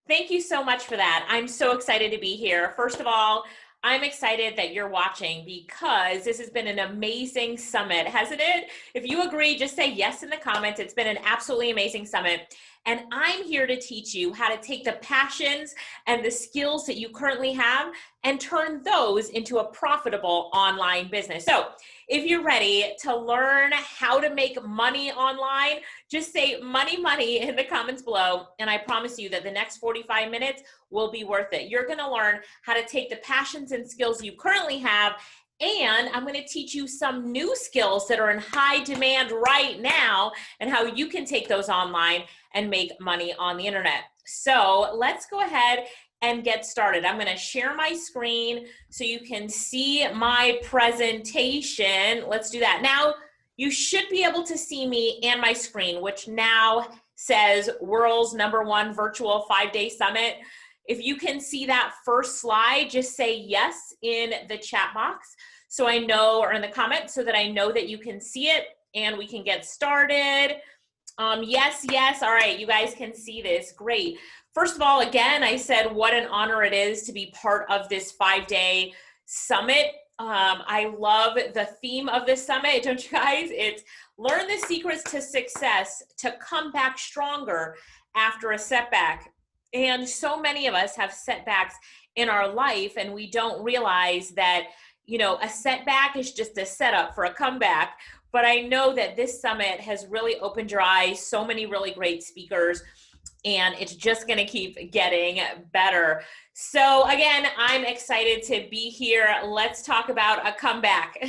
Thank you so much for that. I'm so excited to be here. First of all, I'm excited that you're watching because this has been an amazing summit, hasn't it? If you agree, just say yes in the comments. It's been an absolutely amazing summit. And I'm here to teach you how to take the passions and the skills that you currently have and turn those into a profitable online business. So if you're ready to learn how to make money online, just say money, money in the comments below. And I promise you that the next 45 minutes will be worth it. You're going to learn how to take the passions and skills you currently have, and I'm going to teach you some new skills that are in high demand right now and how you can take those online and make money on the internet. So let's go ahead and get started. I'm going to share my screen so you can see my presentation. Let's do that. Now, you should be able to see me and my screen, which now says World's #1 Virtual 5-Day Summit. If you can see that first slide, just say yes in the chat box so I know, or in the comments, so that I know that you can see it and we can get started. Yes, yes. All right, you guys can see this. Great. First of all, again, I said what an honor it is to be part of this 5-day summit. I love the theme of this summit, don't you guys? It's learn the secrets to success to come back stronger after a setback. And so many of us have setbacks in our life, and we don't realize that, you know, a setback is just a setup for a comeback. But I know that this summit has really opened your eyes, so many really great speakers, and it's just going to keep getting better. So again, I'm excited to be here. Let's talk about a comeback.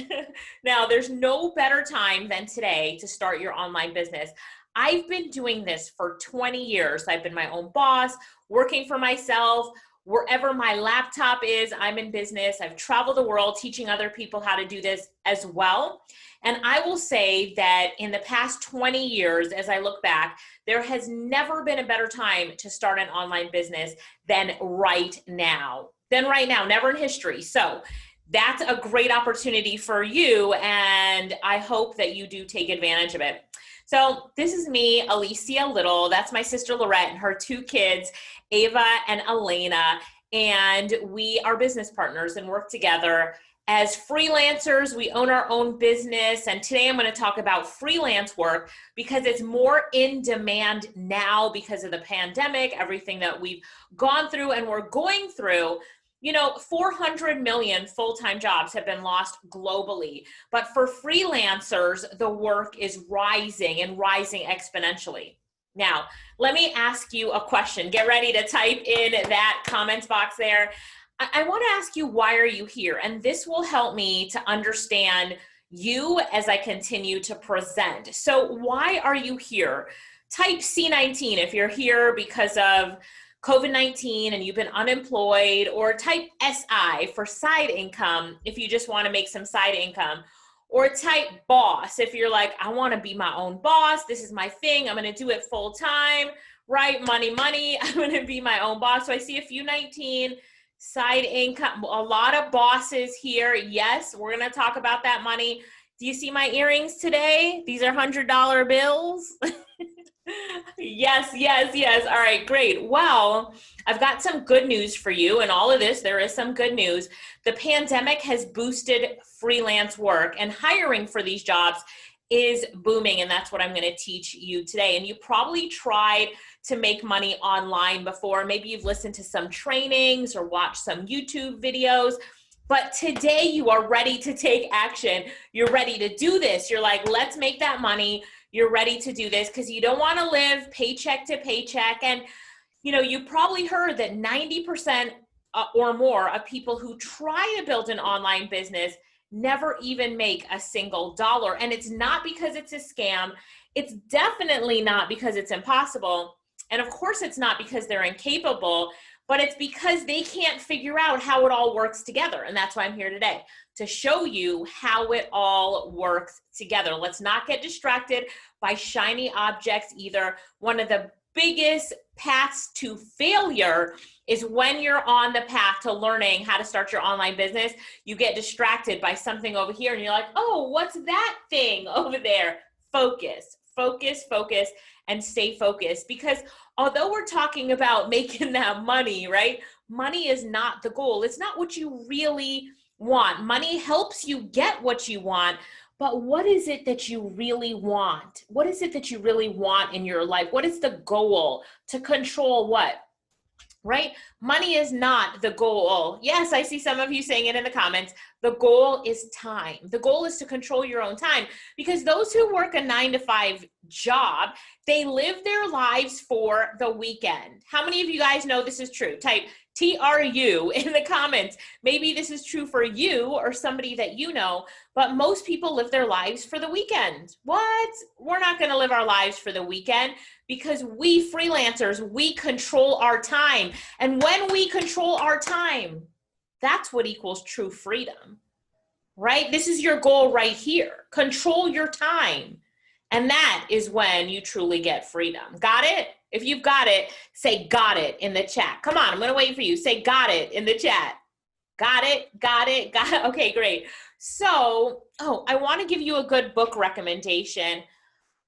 Now, there's no better time than today to start your online business. I've been doing this for 20 years. I've been my own boss, working for myself. Wherever my laptop is, I'm in business. I've traveled the world teaching other people how to do this as well. And I will say that in the past 20 years, as I look back, there has never been a better time to start an online business than right now. Never in history. So that's a great opportunity for you, and I hope that you do take advantage of it. So this is me, Alicia Lyttle. That's my sister Lorette and her 2 kids, Ava and Elena, and we are business partners and work together. As freelancers, we own our own business, and today I'm going to talk about freelance work because it's more in demand now because of the pandemic, everything that we've gone through and we're going through. You know, 400 million full-time jobs have been lost globally, but for freelancers, the work is rising and rising exponentially. Now, let me ask you a question. Get ready to type in that comments box there. I want to ask you, why are you here? And this will help me to understand you as I continue to present. So why are you here? Type C19 if you're here because of COVID-19 and you've been unemployed, or type SI for side income if you just want to make some side income, or type boss if you're like, I want to be my own boss. This is my thing. I'm going to do it full time, right? Money, money. I'm going to be my own boss. So I see a few 19 side income, a lot of bosses here. Yes, we're going to talk about that money. Do you see my earrings today? These are $100 bills. Yes, yes, yes. All right, great. Well, I've got some good news for you. In all of this, there is some good news. The pandemic has boosted freelance work, and hiring for these jobs is booming, and that's what I'm going to teach you today. And you probably tried to make money online before. Maybe you've listened to some trainings or watched some YouTube videos, but today you are ready to take action. You're ready to do this. You're like, let's make that money. You're ready to do this because you don't want to live paycheck to paycheck. And, you know, you probably heard that 90% or more of people who try to build an online business never even make a single dollar. And it's not because it's a scam. It's definitely not because it's impossible. And of course, it's not because they're incapable, but it's because they can't figure out how it all works together. And that's why I'm here today, to show you how it all works together. Let's not get distracted by shiny objects either. One of the biggest paths to failure is when you're on the path to learning how to start your online business, you get distracted by something over here and you're like, oh, what's that thing over there? Focus, focus, focus, and stay focused. Because although we're talking about making that money, right? Money is not the goal. It's not what you really want. Money helps you get what you want, but what is it that you really want? What is it that you really want in your life? What is the goal? To control what? Right? Money is not the goal. Yes, I see some of you saying it in the comments. The goal is time. The goal is to control your own time, because those who work a 9-to-5 job, they live their lives for the weekend. How many of you guys know this is true? Type TRU in the comments. Maybe this is true for you or somebody that you know, but most people live their lives for the weekend. What? We're not going to live our lives for the weekend, because we freelancers, we control our time. And when we control our time, that's what equals true freedom, right? This is your goal right here. Control your time. And that is when you truly get freedom. Got it? If you've got it, say got it in the chat. Come on, I'm going to wait for you. Say got it in the chat. Got it, got it, got it. Okay, great. So, I want to give you a good book recommendation.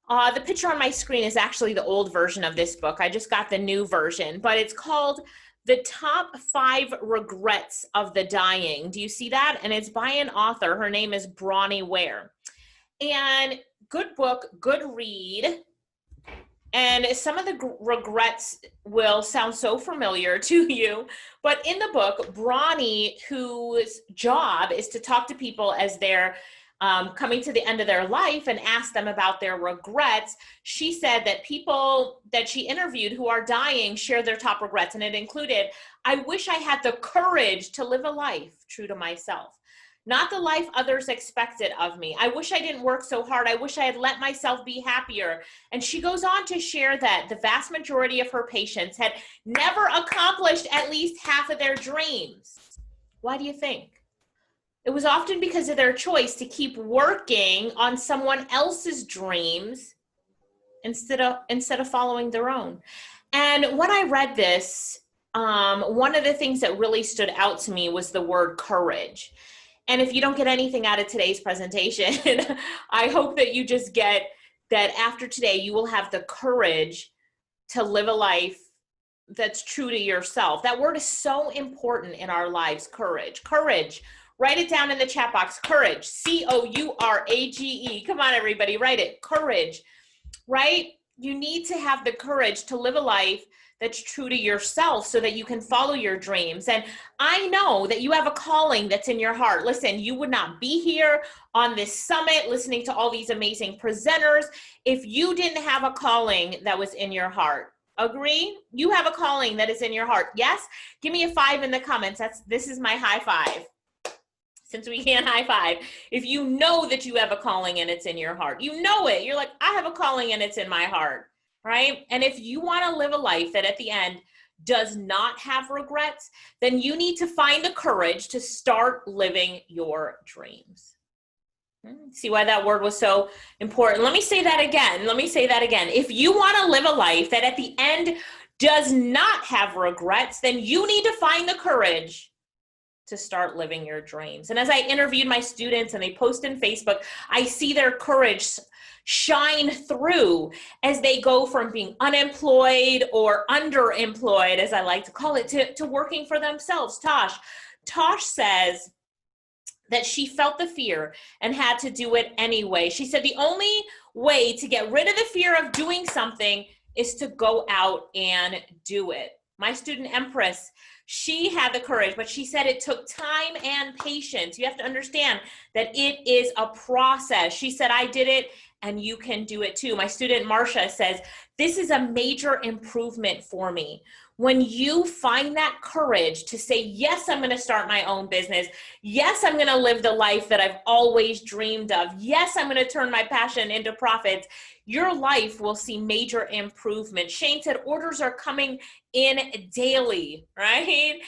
The picture on my screen is actually the old version of this book. I just got the new version, but it's called The Top 5 Regrets of the Dying. Do you see that? And it's by an author. Her name is Bronnie Ware. And good book, good read. And some of the regrets will sound so familiar to you, but in the book, Bronnie, whose job is to talk to people as they're coming to the end of their life and ask them about their regrets, she said that people that she interviewed who are dying share their top regrets, and it included, I wish I had the courage to live a life true to myself. Not the life others expected of me. I wish I didn't work so hard. I wish I had let myself be happier. And she goes on to share that the vast majority of her patients had never accomplished at least half of their dreams. Why do you think? It was often because of their choice to keep working on someone else's dreams instead of following their own. And when I read this, one of the things that really stood out to me was the word courage. And if you don't get anything out of today's presentation, I hope that you just get that after today, you will have the courage to live a life that's true to yourself. That word is so important in our lives, courage. Courage. Write it down in the chat box. Courage. C-O-U-R-A-G-E. Come on, everybody, write it. Courage, right? You need to have the courage to live a life that's true to yourself so that you can follow your dreams. And I know that you have a calling that's in your heart. Listen, you would not be here on this summit listening to all these amazing presenters if you didn't have a calling that was in your heart. Agree? You have a calling that is in your heart. Yes? Give me a 5 in the comments. This is my high five. Since we can't high five, if you know that you have a calling and it's in your heart, you know it. You're like, I have a calling and it's in my heart. Right? And if you want to live a life that at the end does not have regrets, then you need to find the courage to start living your dreams. See why that word was so important? Let me say that again. If you want to live a life that at the end does not have regrets, then you need to find the courage to start living your dreams. And as I interviewed my students and they post in Facebook, I see their courage shine through as they go from being unemployed or underemployed, as I like to call it, to working for themselves. Tosh says that she felt the fear and had to do it anyway. She said the only way to get rid of the fear of doing something is to go out and do it. My student Empress, she had the courage, but she said it took time and patience. You have to understand that it is a process. She said, I did it and you can do it too. My student Marcia says, this is a major improvement for me. When you find that courage to say, yes, I'm going to start my own business. Yes, I'm going to live the life that I've always dreamed of. Yes, I'm going to turn my passion into profits. Your life will see major improvement. Shane said orders are coming in daily, right?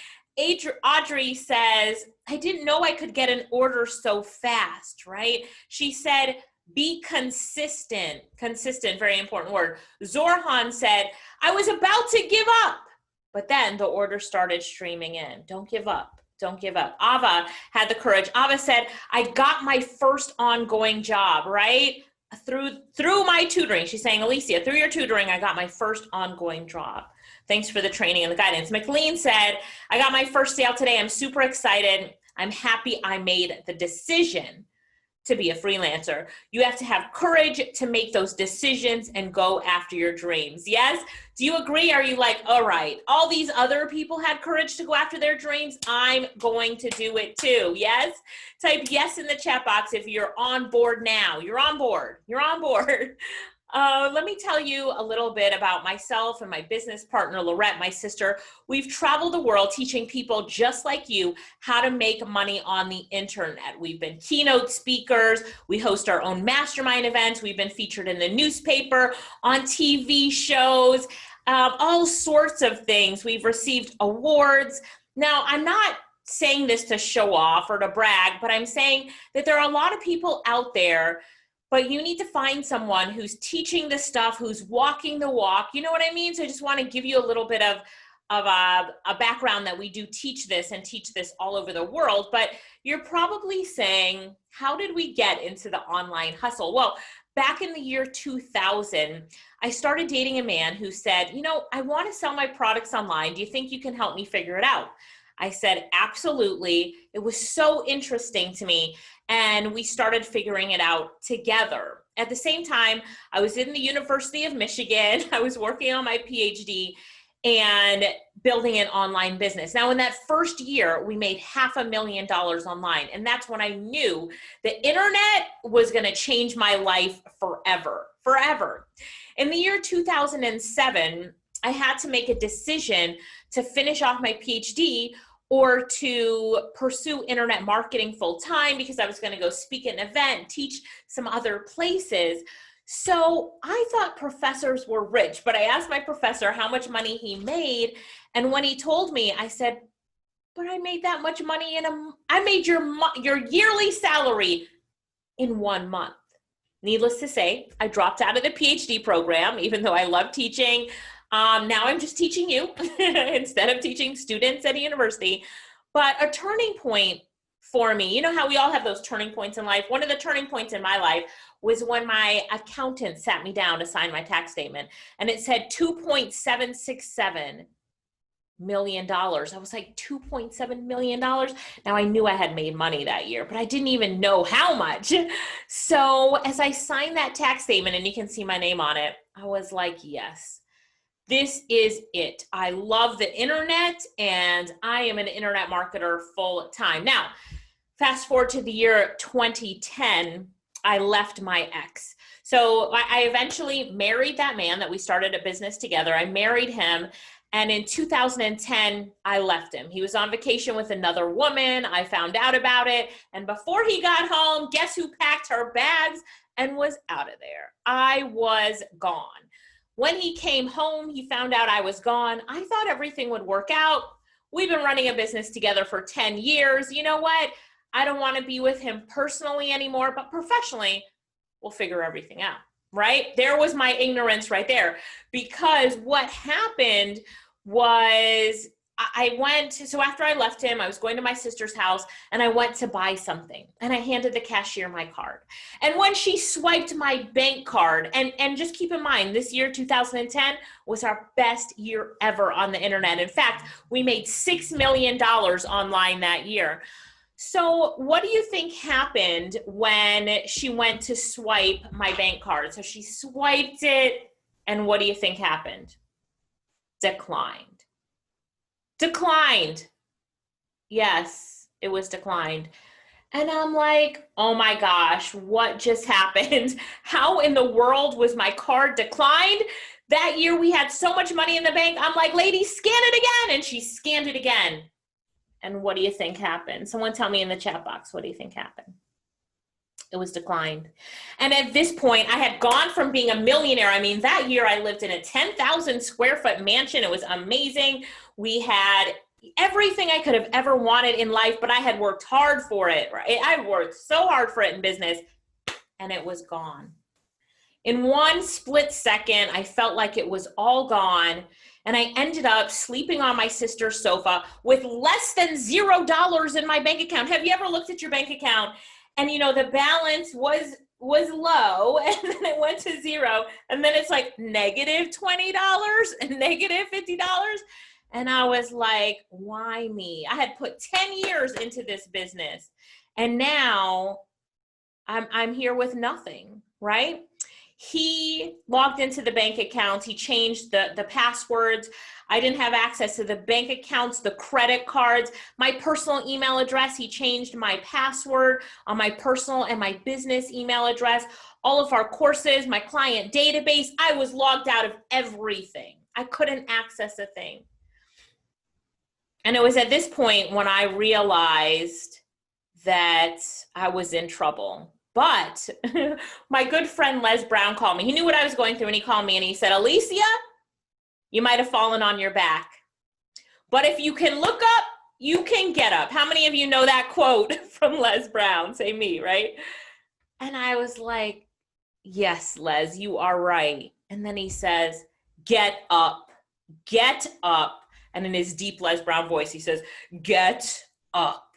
Audrey says, I didn't know I could get an order so fast, right? She said, be consistent. Consistent, very important word. Zorhan said, I was about to give up, but then the order started streaming in. Don't give up. Don't give up. Ava had the courage. Ava said, I got my first ongoing job, right? through my tutoring, she's saying, Alicia, through your tutoring, I got my first ongoing job. Thanks for the training and the guidance. McLean said, I got my first sale today. I'm super excited. I'm happy I made the decision to be a freelancer. You have to have courage to make those decisions and go after your dreams. Yes? Do you agree? Are you like, all right, all these other people had courage to go after their dreams. I'm going to do it too. Yes? Type yes in the chat box if you're on board now. You're on board. You're on board. Let me tell you a little bit about myself and my business partner, Lorette, my sister. We've traveled the world teaching people just like you how to make money on the internet. We've been keynote speakers. We host our own mastermind events. We've been featured in the newspaper, on TV shows, all sorts of things. We've received awards. Now, I'm not saying this to show off or to brag, but I'm saying that there are a lot of people out there, but you need to find someone who's teaching the stuff, who's walking the walk. You know what I mean? So I just want to give you a little bit of a background that we do teach this and teach this all over the world. But you're probably saying, how did we get into the online hustle? Well, back in the year 2000, I started dating a man who said, you know, I want to sell my products online. Do you think you can help me figure it out? I said, absolutely. It was so interesting to me. And we started figuring it out together. At the same time, I was in the University of Michigan. I was working on my PhD and building an online business. Now, in that first year, we made $500,000 online. And that's when I knew the internet was going to change my life forever, forever. In the year 2007, I had to make a decision to finish off my PhD or to pursue internet marketing full time because I was going to go speak at an event, teach some other places. So I thought professors were rich, but I asked my professor how much money he made. And when he told me, I said, but I made that much money I made your yearly salary in 1 month. Needless to say, I dropped out of the PhD program, even though I love teaching. Now I'm just teaching you instead of teaching students at a university. But a turning point for me, you know how we all have those turning points in life? One of the turning points in my life was when my accountant sat me down to sign my tax statement and it said $2.767 million. I was like, $2.7 million? Now I knew I had made money that year, but I didn't even know how much. So as I signed that tax statement, and you can see my name on it, I was like, yes. This is it. I love the internet and I am an internet marketer full time. Now, fast forward to the year 2010, I left my ex. So I eventually married that man that we started a business together. I married him. And in 2010, I left him. He was on vacation with another woman. I found out about it. And before he got home, guess who packed her bags and was out of there? I was gone. When he came home, he found out I was gone. I thought everything would work out. We've been running a business together for 10 years. You know what? I don't want to be with him personally anymore, but professionally, we'll figure everything out, right? There was my ignorance right there. Because what happened was so after I left him, I was going to my sister's house and I went to buy something and I handed the cashier my card. And when she swiped my bank card, and just keep in mind, this year, 2010, was our best year ever on the internet. In fact, we made $6 million online that year. So what do you think happened when she went to swipe my bank card? So she swiped it, and what do you think happened? Declined. Yes, it was declined. And I'm like, oh my gosh, what just happened? How in the world was my card declined? That year we had so much money in the bank. I'm like, lady, scan it again. And she scanned it again. And what do you think happened? Someone tell me in the chat box, what do you think happened? It was declined. And at this point, I had gone from being a millionaire. I mean, that year I lived in a 10,000 square foot mansion. It was amazing. We had everything I could have ever wanted in life, but I had worked hard for it, right? I worked so hard for it in business, and it was gone. In one split second, I felt like it was all gone. And I ended up sleeping on my sister's sofa with less than $0 in my bank account. Have you ever looked at your bank account And you know, the balance was low, and then it went to zero, and then it's like -$20 and -$50. And I was like, why me? I had put 10 years into this business, and now I'm here with nothing, right? He logged into the bank accounts. He changed the passwords. I didn't have access to the bank accounts, the credit cards, my personal email address. He changed my password on my personal and my business email address, all of our courses, my client database. I was logged out of everything. I couldn't access a thing. And it was at this point when I realized that I was in trouble. But my good friend Les Brown called me. He knew what I was going through, and he called me and he said, Alicia, you might have fallen on your back, but if you can look up, you can get up. How many of you know that quote from Les Brown? Say me, right? And I was like, yes, Les, you are right. And then he says, get up, get up. And in his deep Les Brown voice, he says, get up.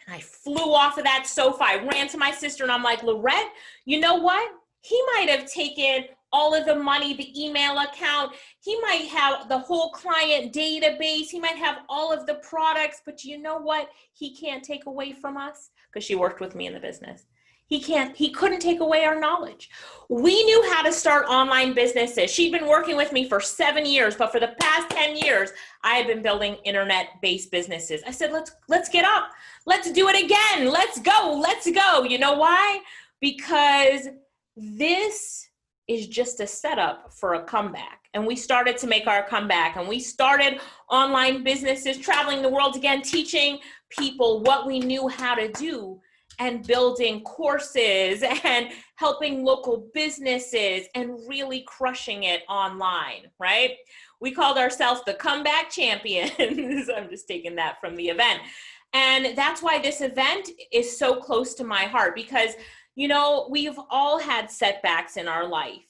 And I flew off of that sofa. I ran to my sister and I'm like, Lorette, you know what? He might have taken all of the money, the email account. He might have the whole client database. He might have all of the products, but you know what? He can't take away from us, because she worked with me in the business. He couldn't take away our knowledge. We knew how to start online businesses. She'd been working with me for 7 years, but for the past 10 years, I had been building internet-based businesses. I said, let's get up. Let's do it again. Let's go. Let's go. You know why? Because this is just a setup for a comeback. And we started to make our comeback, and we started online businesses, traveling the world again, teaching people what we knew how to do, and building courses and helping local businesses and really crushing it online, right? We called ourselves the Comeback Champions. I'm just taking that from the event. And that's why this event is so close to my heart, because, you know, we've all had setbacks in our life,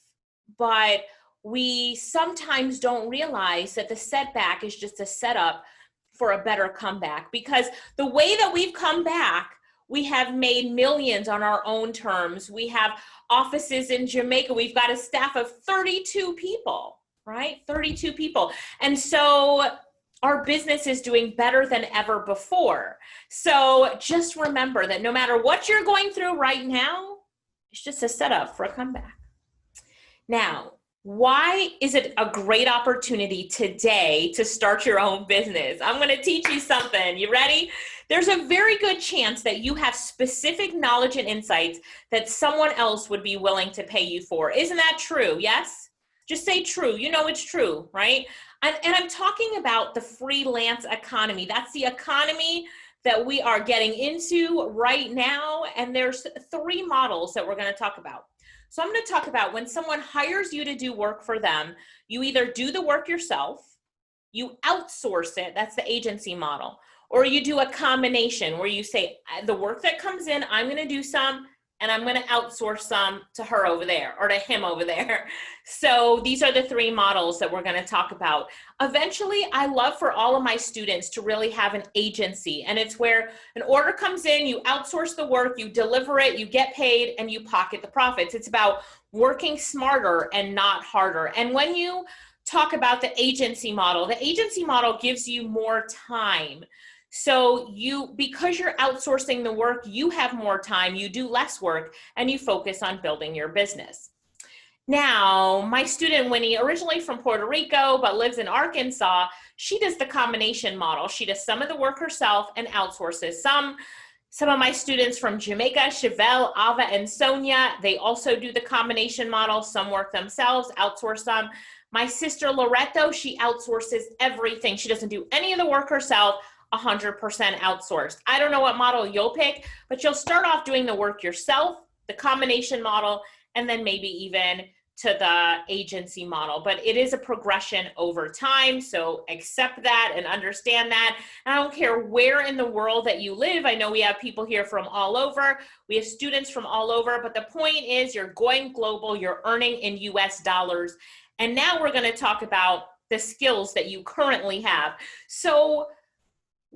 but we sometimes don't realize that the setback is just a setup for a better comeback. Because the way that we've come back, we have made millions on our own terms. We have offices in Jamaica. We've got a staff of 32 people, right? 32 people. And so our business is doing better than ever before. So just remember that no matter what you're going through right now, it's just a setup for a comeback. Now, why is it a great opportunity today to start your own business? I'm going to teach you something. You ready? There's a very good chance that you have specific knowledge and insights that someone else would be willing to pay you for. Isn't that true? Yes? Just say true. You know it's true, right? And I'm talking about the freelance economy. That's the economy that we are getting into right now. And there's 3 models that we're going to talk about. So I'm going to talk about when someone hires you to do work for them, you either do the work yourself, you outsource it, that's the agency model, or you do a combination where you say, the work that comes in, I'm going to do some, and I'm going to outsource some to her over there or to him over there. So these are the 3 models that we're going to talk about. Eventually, I love for all of my students to really have an agency, and it's where an order comes in, you outsource the work, you deliver it, you get paid, and you pocket the profits. It's about working smarter and not harder. And when you talk about the agency model gives you more time. So because you're outsourcing the work, you have more time, you do less work, and you focus on building your business. Now, my student Winnie, originally from Puerto Rico, but lives in Arkansas, she does the combination model. She does some of the work herself and outsources some. Some of my students from Jamaica, Chevelle, Ava, and Sonja, they also do the combination model. Some work themselves, outsource some. My sister Loretto, she outsources everything. She doesn't do any of the work herself. 100% outsourced. I don't know what model you'll pick, but you'll start off doing the work yourself, the combination model, and then maybe even to the agency model. But it is a progression over time, so accept that and understand that. And I don't care where in the world that you live. I know we have people here from all over. We have students from all over, but the point is you're going global, you're earning in US dollars. And now we're going to talk about the skills that you currently have. So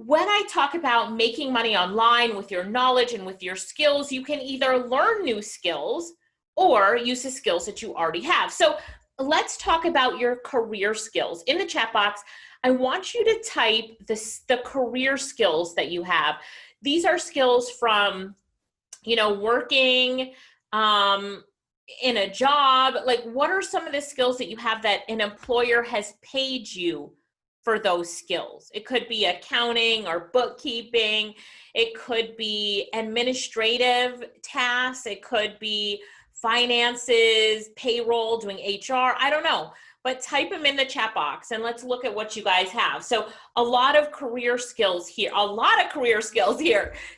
when I talk about making money online with your knowledge and with your skills, you can either learn new skills or use the skills that you already have. So let's talk about your career skills. In the chat box, I want you to type the career skills that you have. These are skills from, working in a job. Like, what are some of the skills that you have that an employer has paid you for those skills? It could be accounting or bookkeeping. It could be administrative tasks. It could be finances, payroll, doing HR. I don't know, but type them in the chat box and let's look at what you guys have. So a lot of career skills here,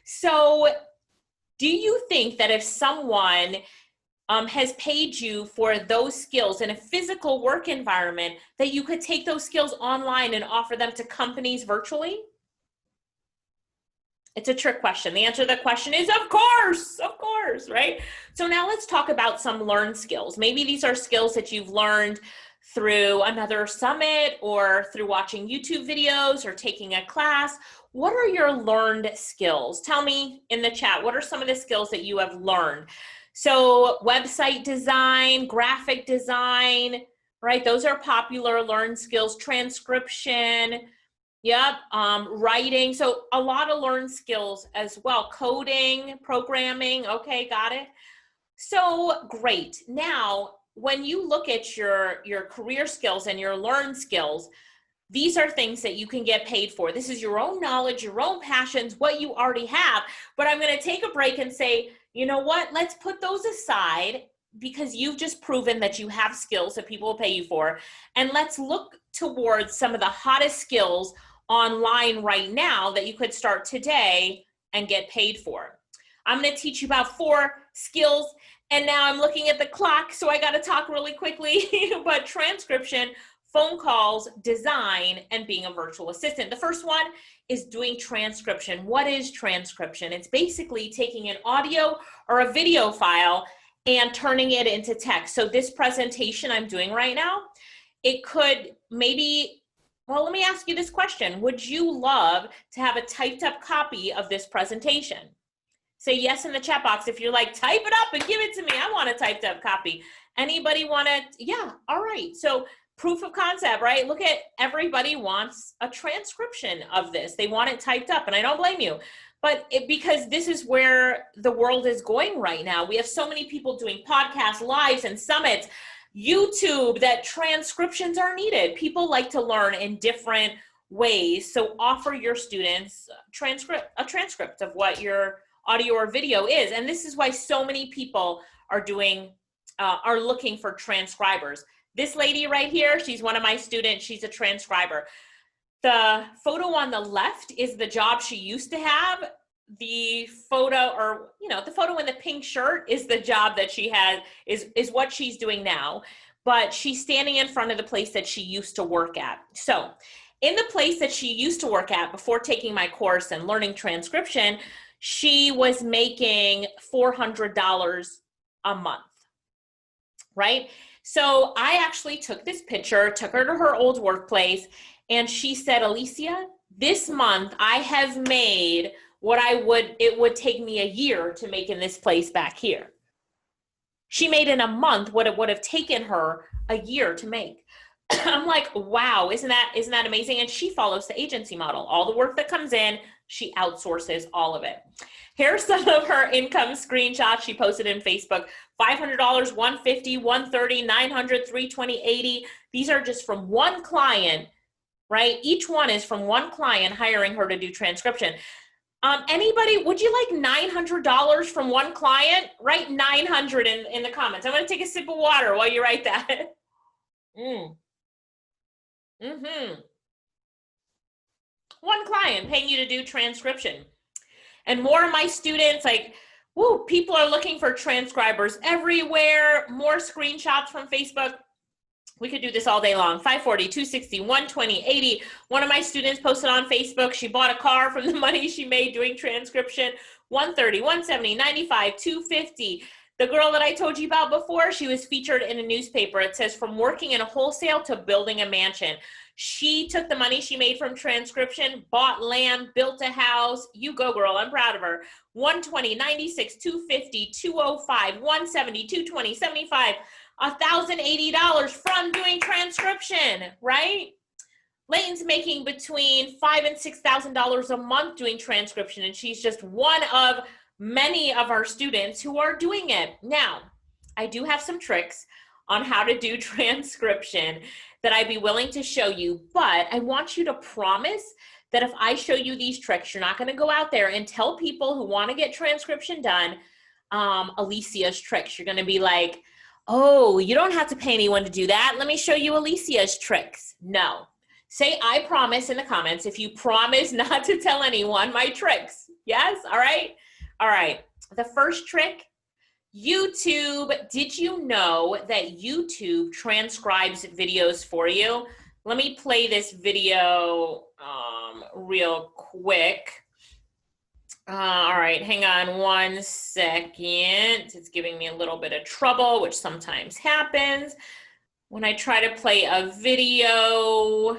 So do you think that if someone has paid you for those skills in a physical work environment, that you could take those skills online and offer them to companies virtually? It's a trick question. The answer to the question is of course, right? So now let's talk about some learned skills. Maybe these are skills that you've learned through another summit or through watching YouTube videos or taking a class. What are your learned skills? Tell me in the chat, what are some of the skills that you have learned? So website design, graphic design, right? Those are popular learned skills. Transcription, yep, writing. So a lot of learned skills as well. Coding, programming, okay, got it. So great. Now, when you look at your career skills and your learned skills, these are things that you can get paid for. This is your own knowledge, your own passions, what you already have. But I'm going to take a break and say, you know what, let's put those aside because you've just proven that you have skills that people will pay you for. And let's look towards some of the hottest skills online right now that you could start today and get paid for. I'm going to teach you about 4 skills. And now I'm looking at the clock, so I got to talk really quickly. But transcription, phone calls, design, and being a virtual assistant. The first one is doing transcription. What is transcription? It's basically taking an audio or a video file and turning it into text. So this presentation I'm doing right now, it could maybe, well, let me ask you this question. Would you love to have a typed up copy of this presentation? Say yes in the chat box if you're like, type it up and give it to me. I want a typed up copy. Anybody want to? Yeah, all right. So proof of concept, right? Look at, everybody wants a transcription of this. They want it typed up, and I don't blame you. But because this is where the world is going right now. We have so many people doing podcasts, lives, and summits, YouTube, that transcriptions are needed. People like to learn in different ways. So offer your students a transcript of what your audio or video is. And this is why so many people are looking for transcribers. This lady right here, she's one of my students. She's a transcriber. The photo on the left is the job she used to have. The photo, or the photo in the pink shirt is the job that she has, is what she's doing now. But she's standing in front of the place that she used to work at. So in the place that she used to work at before taking my course and learning transcription, she was making $400 a month, right? So I actually took this picture, took her to her old workplace, and she said, Alicia, this month I have made what it would take me a year to make in this place back here. She made in a month what it would have taken her a year to make. I'm like, wow, isn't that amazing? And she follows the agency model. All the work that comes in, she outsources all of it. Here's some of her income screenshots she posted in Facebook. $500, $150, $130, $900, $320, $80. These are just from one client, right? Each one is from one client hiring her to do transcription. Anybody, would you like $900 from one client? Write 900 in the comments. I'm going to take a sip of water while you write that. One client paying you to do transcription. And more of my students, like, woo, people are looking for transcribers everywhere. More screenshots from Facebook. We could do this all day long. 540, 260, 120, 80. One of my students posted on Facebook, she bought a car from the money she made doing transcription. 130, 170, 95, 250. The girl that I told you about before, she was featured in a newspaper. It says, from working in a wholesale to building a mansion. She took the money she made from transcription, bought land, built a house. You go, girl. I'm proud of her. 120, 96, 250, 205, 170, 220, 75, $1,080 from doing transcription, right? Layton's making between $5,000 and $6,000 a month doing transcription, and she's just one of many of our students who are doing it. Now, I do have some tricks on how to do transcription that I'd be willing to show you, but I want you to promise that if I show you these tricks, you're not going to go out there and tell people who want to get transcription done, Alicia's tricks. You're going to be like, oh, you don't have to pay anyone to do that. Let me show you Alicia's tricks. No. Say, I promise in the comments if you promise not to tell anyone my tricks. Yes? All right? All right. The first trick, YouTube. Did you know that YouTube transcribes videos for you? Let me play this video real quick. All right, hang on 1 second. It's giving me a little bit of trouble, which sometimes happens when I try to play a video.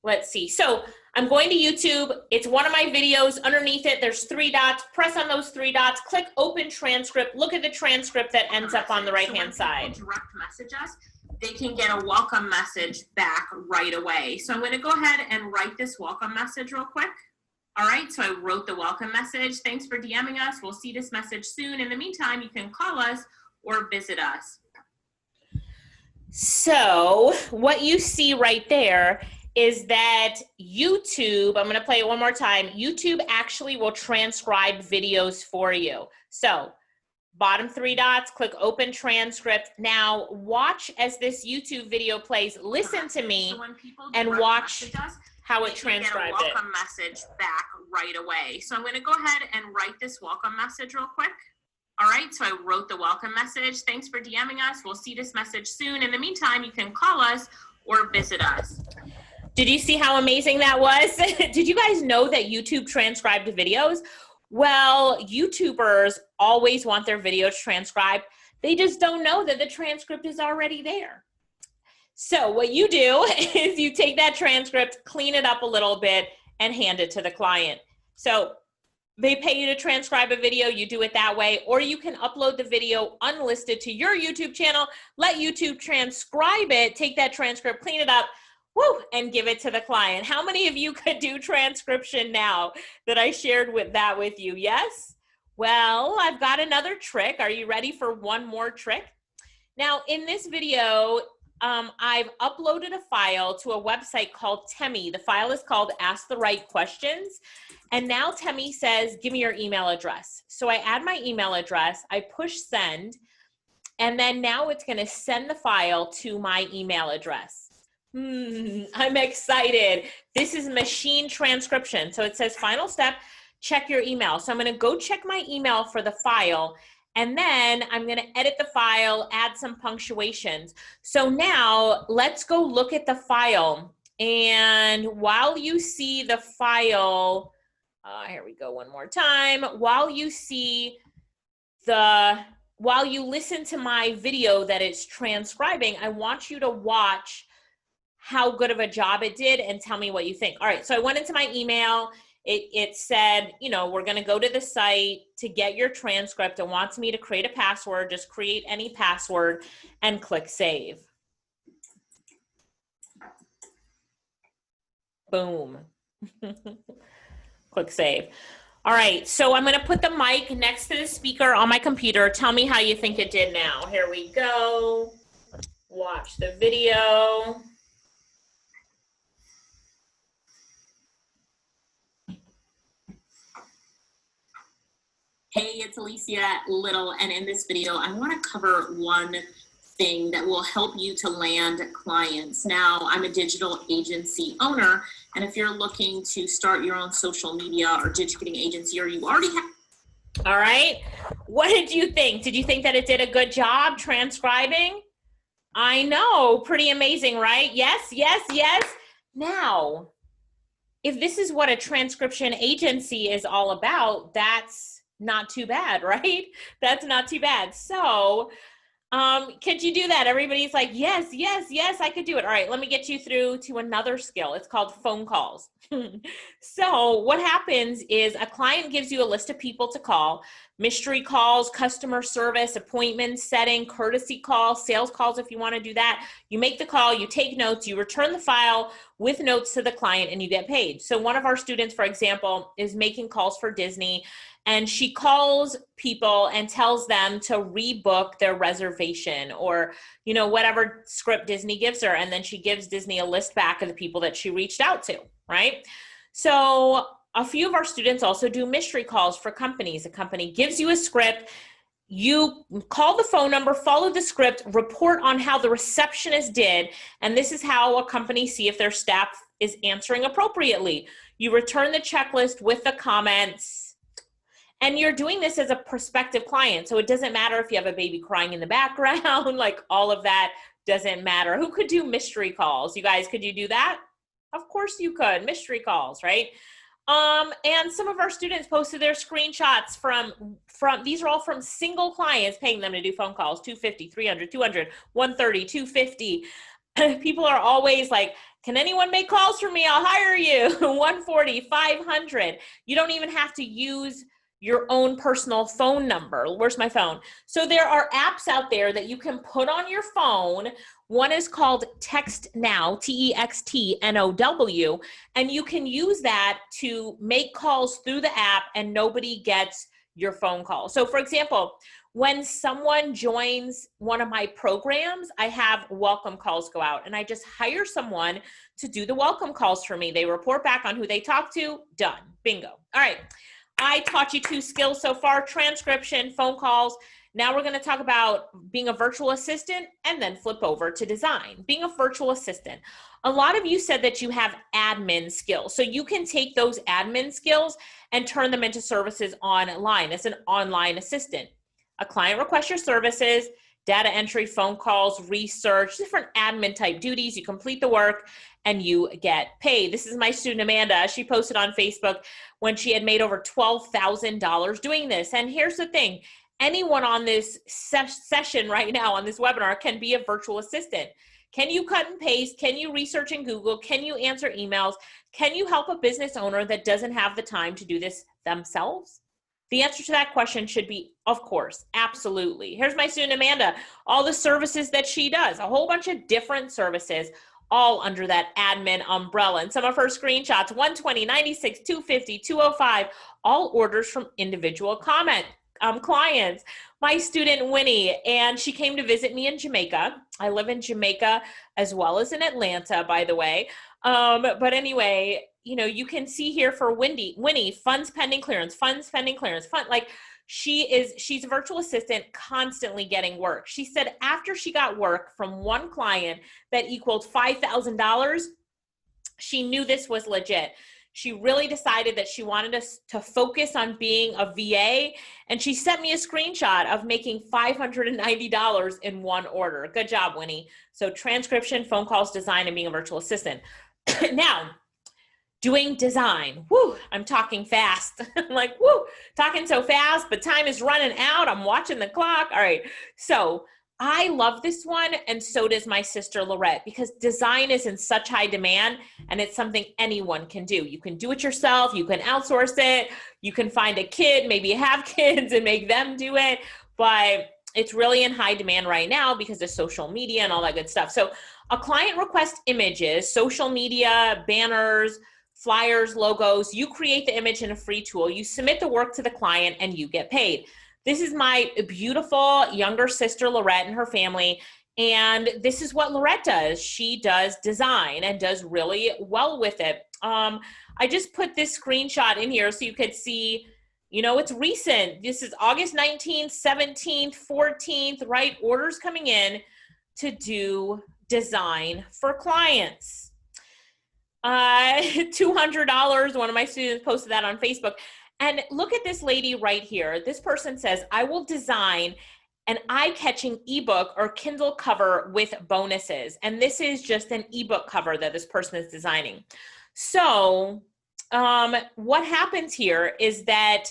Let's see. So I'm going to YouTube. It's one of my videos. Underneath it, there's 3 dots. Press on those 3 dots. Click open transcript. Look at the transcript that ends up on the right-hand side. Direct message us. They can get a welcome message back right away. So I'm going to go ahead and write this welcome message real quick. All right, so I wrote the welcome message. Thanks for DMing us. We'll see this message soon. In the meantime, you can call us or visit us. So what you see right there is that YouTube, I'm gonna play it one more time, YouTube actually will transcribe videos for you. So bottom 3 dots, click open transcript. Now watch as this YouTube video plays. Listen to me and watch how it transcribes it. Welcome message back right away. So I'm going to go ahead and write this welcome message real quick. All right, so I wrote the welcome message. Thanks for DMing us. We'll see this message soon. In the meantime, you can call us or visit us. Did you see how amazing that was? Did you guys know that YouTube transcribed videos? Well, YouTubers always want their videos transcribed. They just don't know that the transcript is already there. So what you do is you take that transcript, clean it up a little bit, and hand it to the client. So they pay you to transcribe a video, you do it that way, or you can upload the video unlisted to your YouTube channel, let YouTube transcribe it, take that transcript, clean it up, woo, and give it to the client. How many of you could do transcription now that I shared with you? Yes? Well, I've got another trick. Are you ready for one more trick? Now, in this video, I've uploaded a file to a website called Temi. The file is called Ask the Right Questions. And now Temi says, give me your email address. So I add my email address, I push send, and then now it's going to send the file to my email address. I'm excited. This is machine transcription. So it says final step, check your email. So I'm going to go check my email for the file. And then I'm going to edit the file, add some punctuations. So now let's go look at the file. And while you see the file, here we go one more time. While you listen to my video that it's transcribing, I want you to watch how good of a job it did and tell me what you think. All right, so I went into my email. It said, you know, we're going to go to the site to get your transcript. It wants me to create a password. Just create any password and click save. Boom. Click save. All right, so I'm going to put the mic next to the speaker on my computer. Tell me how you think it did now. Here we go. Watch the video. Hey, it's Alicia Lyttle, and in this video, I want to cover one thing that will help you to land clients. Now, I'm a digital agency owner, and if you're looking to start your own social media or digital marketing agency, or you already have. All right, what did you think? Did you think that it did a good job transcribing? I know, pretty amazing, right? Yes, yes, yes. Now, if this is what a transcription agency is all about, that's not too bad, right? That's not too bad. So could you do that? Everybody's like, yes, yes, yes, I could do it. All right, let me get you through to another skill. It's called phone calls. So what happens is a client gives you a list of people to call: mystery calls, customer service, appointment setting, courtesy calls, sales calls if you want to do that. You make the call, you take notes, you return the file with notes to the client, and you get paid. So one of our students, for example, is making calls for Disney, and she calls people and tells them to rebook their reservation, or, you know, whatever script Disney gives her. And then she gives Disney a list back of the people that she reached out to, right? So a few of our students also do mystery calls for companies. A company gives you a script. You call the phone number, follow the script, report on how the receptionist did. And this is how a company see if their staff is answering appropriately. You return the checklist with the comments. And you're doing this as a prospective client. So it doesn't matter if you have a baby crying in the background, like all of that doesn't matter. Who could do mystery calls? You guys, could you do that? Of course you could. Mystery calls, right? And some of our students posted their screenshots from these are all from single clients paying them to do phone calls: $250, $300, $200, $130, $250. People are always like, can anyone make calls for me? I'll hire you. $140, $500. You don't even have to use your own personal phone number. Where's my phone? So there are apps out there that you can put on your phone. One is called Text Now, TextNow, and you can use that to make calls through the app and nobody gets your phone call. So for example, when someone joins one of my programs, I have welcome calls go out, and I just hire someone to do the welcome calls for me. They report back on who they talked to. Done. Bingo. All right. I taught you 2 skills so far: transcription, phone calls. Now we're going to talk about being a virtual assistant and then flip over to design. Being a virtual assistant. A lot of you said that you have admin skills. So you can take those admin skills and turn them into services online as an online assistant. A client requests your services, data entry, phone calls, research, different admin type duties. You complete the work and you get paid. This is my student Amanda. She posted on Facebook when she had made over $12,000 doing this. And here's the thing: anyone on this session right now on this webinar can be a virtual assistant. Can you cut and paste? Can you research in Google? Can you answer emails? Can you help a business owner that doesn't have the time to do this themselves? The answer to that question should be, of course, absolutely. Here's my student Amanda, all the services that she does, a whole bunch of different services, all under that admin umbrella. And some of her screenshots: $120, $96, $250, $205, all orders from individual clients. My student Winnie, and she came to visit me in Jamaica. I live in Jamaica as well as in Atlanta, by the way. But anyway, you know, you can see here for Winnie, funds pending clearance, like she's a virtual assistant constantly getting work. She said after she got work from one client that equaled $5,000, she knew this was legit. She really decided that she wanted us to focus on being a VA, and she sent me a screenshot of making $590 in one order. Good job, Winnie. So transcription, phone calls, design, and being a virtual assistant. Now, doing design. Woo, I'm talking fast. I'm like, woo, talking so fast, but time is running out. I'm watching the clock. All right. So I love this one, and so does my sister Lorette, because design is in such high demand, and it's something anyone can do. You can do it yourself. You can outsource it. You can find a kid, maybe you have kids, and make them do it. But it's really in high demand right now because of social media and all that good stuff. So a client requests images, social media, banners, flyers, logos. You create the image in a free tool. You submit the work to the client, and you get paid. This is my beautiful younger sister, Lorette, and her family. And this is what Lorette does. She does design and does really well with it. I just put this screenshot in here so you could see, you know, it's recent. This is August 19th, 17th, 14th, right? Orders coming in to do design for clients. $200. One of my students posted that on Facebook. And look at this lady right here. This person says, I will design an eye-catching ebook or Kindle cover with bonuses. And this is just an ebook cover that this person is designing. So what happens here is that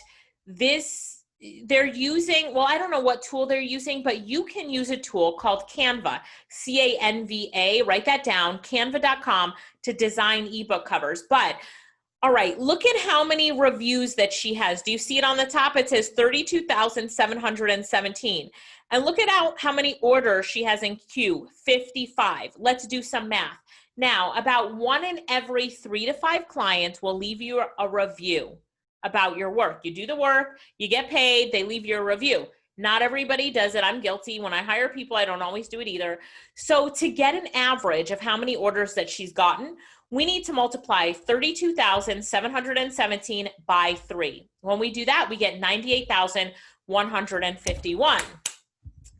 this they're using, well, I don't know what tool they're using, but you can use a tool called Canva, C-A-N-V-A, write that down, canva.com, to design ebook covers. But all right, look at how many reviews that she has. Do you see it on the top? It says 32,717. And look at how many orders she has in queue, 55. Let's do some math. Now, about 1 in every 3 to 5 clients will leave you a review about your work. You do the work, you get paid, they leave you a review. Not everybody does it. I'm guilty. When I hire people, I don't always do it either. So to get an average of how many orders that she's gotten, we need to multiply 32,717 by 3. When we do that, we get 98,151.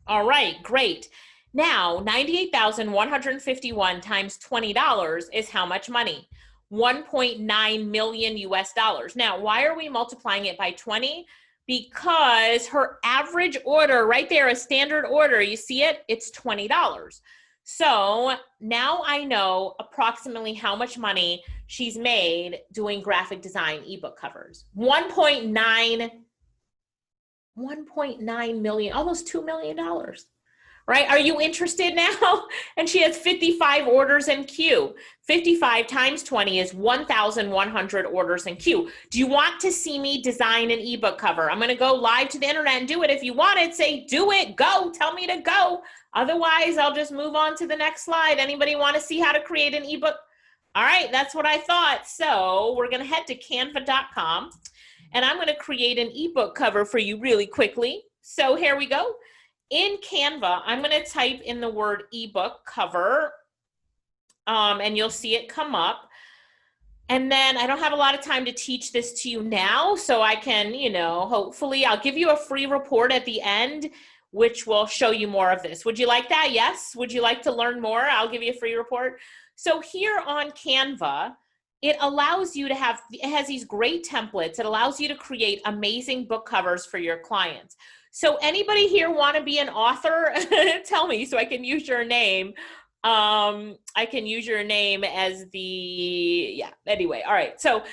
All right, great. Now, 98,151 times $20 is how much money? 1.9 million US dollars. Now, why are we multiplying it by 20? Because her average order right there, a standard order, you see it? It's $20. So now I know approximately how much money she's made doing graphic design ebook covers. 1.9 million, almost $2 million, right? Are you interested now? And she has 55 orders in queue. 55 times 20 is 1,100 orders in queue. Do you want to see me design an ebook cover? I'm going to go live to the internet and do it. If you want it, say, do it, go, tell me to go. Otherwise, I'll just move on to the next slide. Anybody want to see how to create an ebook? All right, that's what I thought. So we're going to head to canva.com and I'm going to create an ebook cover for you really quickly. So here we go. In Canva, I'm going to type in the word ebook cover, and you'll see it come up. And then I don't have a lot of time to teach this to you now, so I can, hopefully I'll give you a free report at the end, which will show you more of this. Would you like that? Yes? Would you like to learn more? I'll give you a free report. So here on Canva, it allows you to have, it has these great templates. It allows you to create amazing book covers for your clients. So anybody here want to be an author? Tell me so I can use your name. I can use your name as anyway. All right. So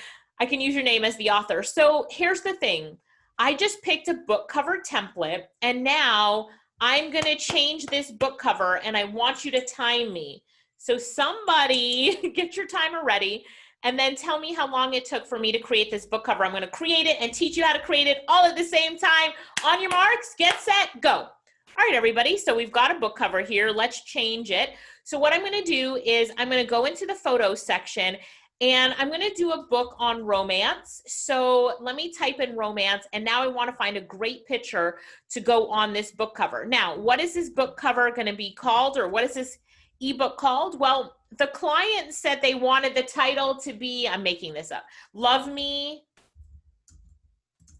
I can use your name as the author. So here's the thing. I just picked a book cover template and now I'm going to change this book cover and I want you to time me. So somebody get your timer ready and then tell me how long it took for me to create this book cover. I'm going to create it and teach you how to create it all at the same time. On your marks, get set, go. All right, everybody. So we've got a book cover here. Let's change it. So what I'm going to do is I'm going to go into the photos section and I'm going to do a book on romance. So let me type in romance. And now I want to find a great picture to go on this book cover. Now, what is this book cover going to be called, or what is this ebook called? Well, the client said they wanted the title to be, I'm making this up, Love Me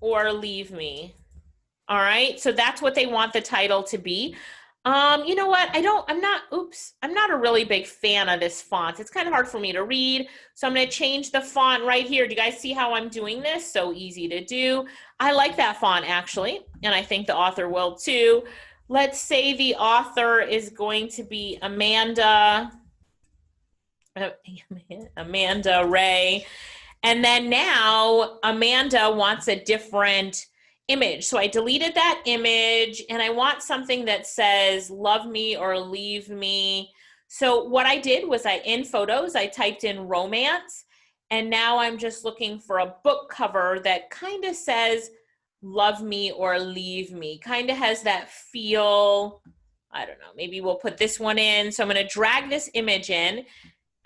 or Leave Me. All right, so that's what they want the title to be. You know what, I'm not a really big fan of this font. It's kind of hard for me to read. So I'm going to change the font right here. Do you guys see how I'm doing this? So easy to do. I like that font actually, and I think the author will too. Let's say the author is going to be Amanda Ray. And then now Amanda wants a different image. So I deleted that image and I want something that says love me or leave me. So what I did was in photos, I typed in romance, and now I'm just looking for a book cover that kind of says love me or leave me. Kind of has that feel. I don't know, maybe we'll put this one in. So I'm going to drag this image in.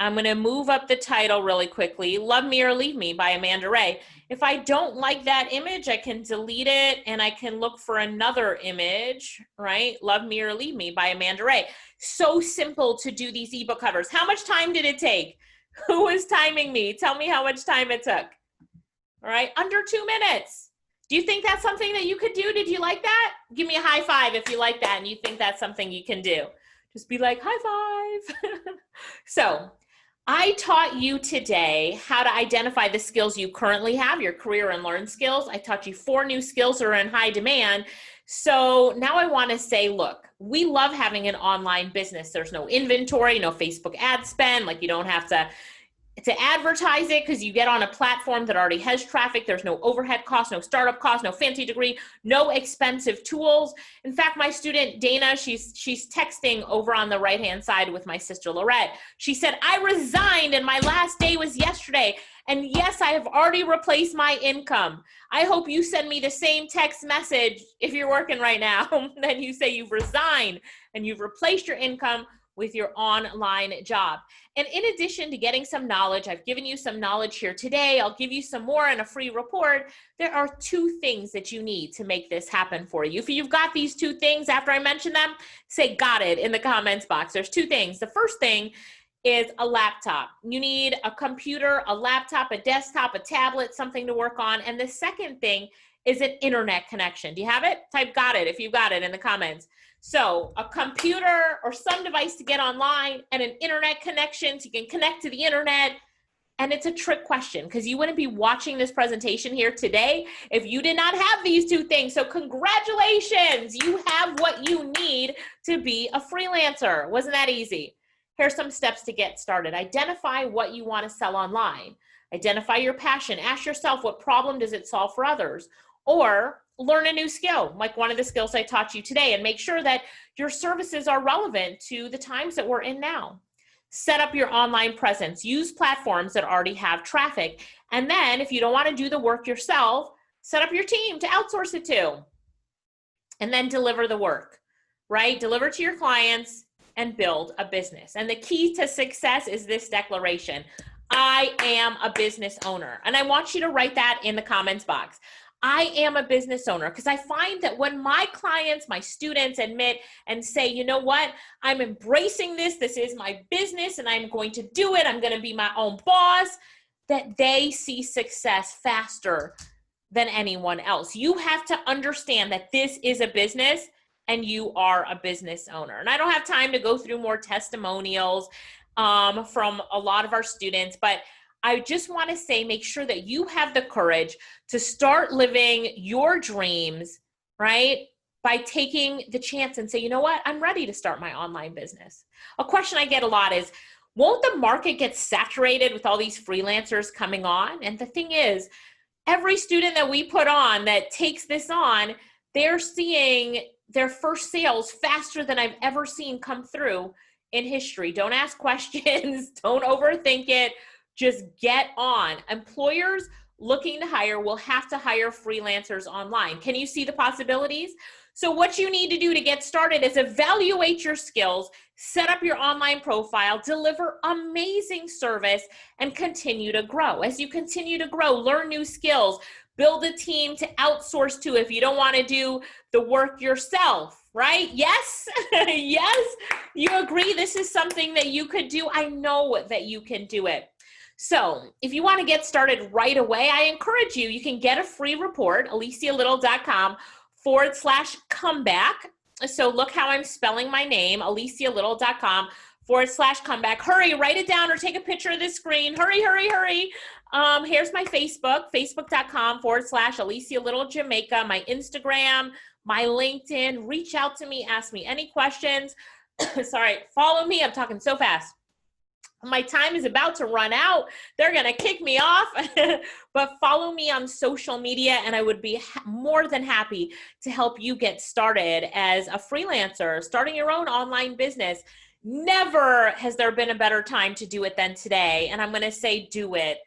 I'm going to move up the title really quickly. Love Me or Leave Me by Amanda Ray. If I don't like that image, I can delete it and I can look for another image, right? Love Me or Leave Me by Amanda Ray. So simple to do these ebook covers. How much time did it take? Who was timing me? Tell me how much time it took. All right, under 2 minutes. Do you think that's something that you could do? Did you like that? Give me a high five if you like that and you think that's something you can do. Just be like, high five. So I taught you today how to identify the skills you currently have, your career and learn skills. I taught you 4 new skills that are in high demand. So now I want to say, look, we love having an online business. There's no inventory, no Facebook ad spend. Like, you don't have to to advertise it because you get on a platform that already has traffic. There's no overhead cost, no startup cost, no fancy degree, no expensive tools. In fact, my student Dana, she's texting over on the right-hand side with my sister Lorette. She said, I resigned and my last day was yesterday. And yes, I have already replaced my income. I hope you send me the same text message if you're working right now. Then you say you've resigned and you've replaced your income with your online job. And in addition to getting some knowledge, I've given you some knowledge here today. I'll give you some more in a free report. There are 2 things that you need to make this happen for you. If you've got these 2 things after I mention them, say got it in the comments box. There's 2 things. The first thing is a laptop. You need a computer, a laptop, a desktop, a tablet, something to work on. And the second thing is an internet connection. Do you have it? Type got it if you've got it in the comments. So a computer or some device to get online and an internet connection so you can connect to the internet. And it's a trick question because you wouldn't be watching this presentation here today if you did not have these 2 things. So congratulations, you have what you need to be a freelancer. Wasn't that easy? Here's some steps to get started. Identify what you want to sell online. Identify your passion. Ask yourself, what problem does it solve for others? Or learn a new skill, like one of the skills I taught you today, and make sure that your services are relevant to the times that we're in now. Set up your online presence. Use platforms that already have traffic. And then if you don't want to do the work yourself, set up your team to outsource it to. And then deliver the work, right? Deliver to your clients and build a business. And the key to success is this declaration. I am a business owner. And I want you to write that in the comments box. I am a business owner, because I find that when my clients, my students admit and say, you know what, I'm embracing this, this is my business and I'm going to do it, I'm going to be my own boss, that they see success faster than anyone else. You have to understand that this is a business and you are a business owner. And I don't have time to go through more testimonials from a lot of our students, but I just want to say, make sure that you have the courage to start living your dreams, right? By taking the chance and say, you know what, I'm ready to start my online business. A question I get a lot is, won't the market get saturated with all these freelancers coming on? And the thing is, every student that we put on that takes this on, they're seeing their first sales faster than I've ever seen come through in history. Don't ask questions. Don't overthink it. Just get on. Employers looking to hire will have to hire freelancers online. Can you see the possibilities? So what you need to do to get started is evaluate your skills, set up your online profile, deliver amazing service, and continue to grow. As you continue to grow, learn new skills, build a team to outsource to if you don't want to do the work yourself, right? Yes? Yes? You agree this is something that you could do? I know that you can do it. So if you want to get started right away, I encourage you, you can get a free report, alicialyttle.com/comeback. So look how I'm spelling my name, alicialyttle.com/comeback. Hurry, write it down or take a picture of the screen. Hurry, hurry, hurry. Here's my Facebook, facebook.com/AliciaLyttleJamaica, my Instagram, my LinkedIn. Reach out to me, ask me any questions. Sorry, follow me. I'm talking so fast. My time is about to run out. They're going to kick me off, but follow me on social media and I would be more than happy to help you get started as a freelancer, starting your own online business. Never has there been a better time to do it than today. And I'm going to say, do it.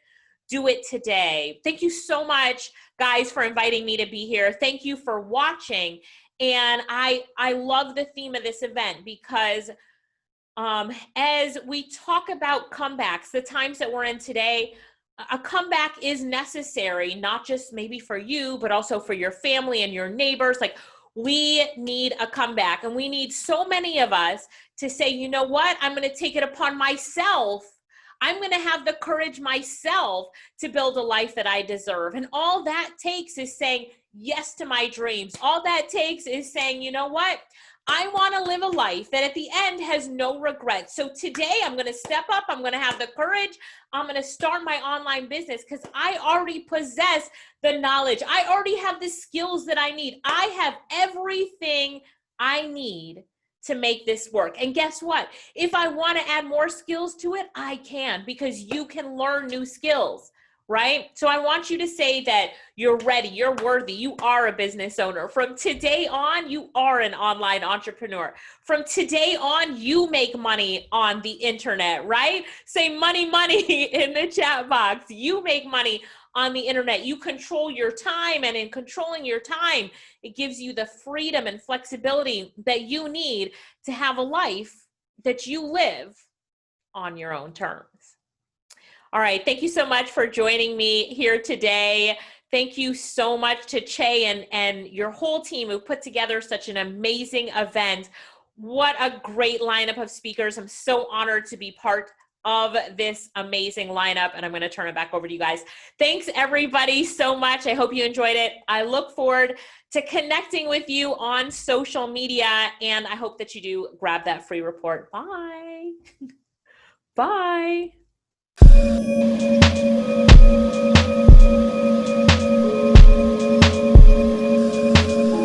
Do it today. Thank you so much, guys, for inviting me to be here. Thank you for watching. And I love the theme of this event because as we talk about comebacks, the times that we're in today, a comeback is necessary, not just maybe for you, but also for your family and your neighbors. Like, we need a comeback, and we need so many of us to say, you know what, I'm going to take it upon myself. I'm going to have the courage myself to build a life that I deserve. And all that takes is saying yes to my dreams. All that takes is saying, you know what? I want to live a life that at the end has no regrets. So today I'm going to step up. I'm going to have the courage. I'm going to start my online business because I already possess the knowledge. I already have the skills that I need. I have everything I need to make this work. And guess what? If I want to add more skills to it, I can, because you can learn new skills, right? So I want you to say that you're ready, you're worthy, you are a business owner. From today on, you are an online entrepreneur. From today on, you make money on the internet, right? Say money, money in the chat box. You make money on the internet. You control your time, and in controlling your time, it gives you the freedom and flexibility that you need to have a life that you live on your own terms. All right, thank you so much for joining me here today. Thank you so much to Che and your whole team who put together such an amazing event. What a great lineup of speakers. I'm so honored to be part of this amazing lineup, and I'm going to turn it back over to you guys. Thanks everybody so much. I hope you enjoyed it. I look forward to connecting with you on social media, and I hope that you do grab that free report. Bye. Bye.